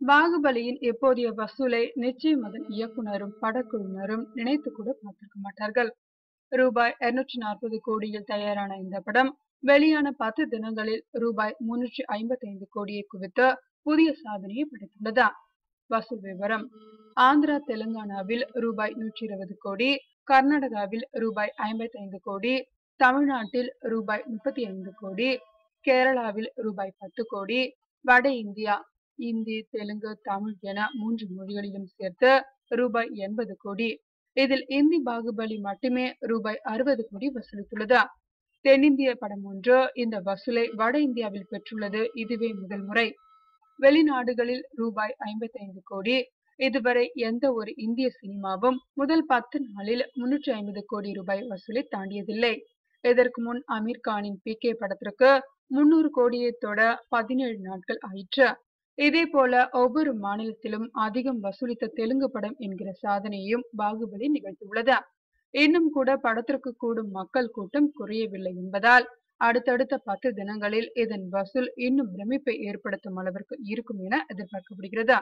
பாகுபலியின் இப்போதைய வசூலை நிச்சயம் அதன் இயக்குனரும் படக்குழுவினரும் நினைத்து கூட பார்த்திருக்க மாட்டார்கள். ரூபாய் 240 கோடியில் தயாரான இந்த படம் வெளியான 10 தினங்களில் ரூபாய் 355 கோடியை குவித்து புதிய சாதனையை படைத்துள்ளது. வசூல் விவரம்: ஆந்திரா தெலுங்கானாவில் ரூபாய் 120 கோடி, கர்நாடகாவில் ரூபாய் 55 கோடி, தமிழ்நாட்டில் ரூபாய் 35 கோடி, கேரளாவில் ரூபாய் 10 கோடி, வட இந்தியா இந்தி, தெலுங்கு, தமிழ் என 3 மொழிகளிலும் சேர்த்து ரூபாய் 80 கோடி. இதில் இந்தி பாகுபலி மட்டுமே ரூபாய் 60 கோடி வசூலித்துள்ளது. தென்னிந்திய படம் ஒன்று இந்த வசூலை வட இந்தியாவில் பெற்றுள்ளது இதுவே முதல் முறை. வெளிநாடுகளில் ரூபாய் 55 கோடி. இதுவரை எந்த ஒரு இந்திய சினிமாவும் முதல் 10 நாளில் 350 கோடி ரூபாய் வசூலை தாண்டியதில்லை. இதற்கு முன் அமீர் கானின் PK படத்திற்கு 300 கோடியை தொட 17 நாட்கள் ஆயிற்று. இதே போல ஒவ்வொரு மாநிலத்திலும் அதிகம் வசூலித்த தெலுங்கு படம் என்கிற சாதனையையும் பாகுபலி நிகழ்த்தியுள்ளது. இன்னும் கூட படத்திற்கு கூடும் மக்கள் கூட்டம் குறையவில்லை என்பதால் அடுத்தடுத்த 10 தினங்களில் இதன் வசூல் இன்னும் பிரமிப்பை ஏற்படுத்தும் அளவிற்கு இருக்கும் என எதிர்பார்க்கப்படுகிறது.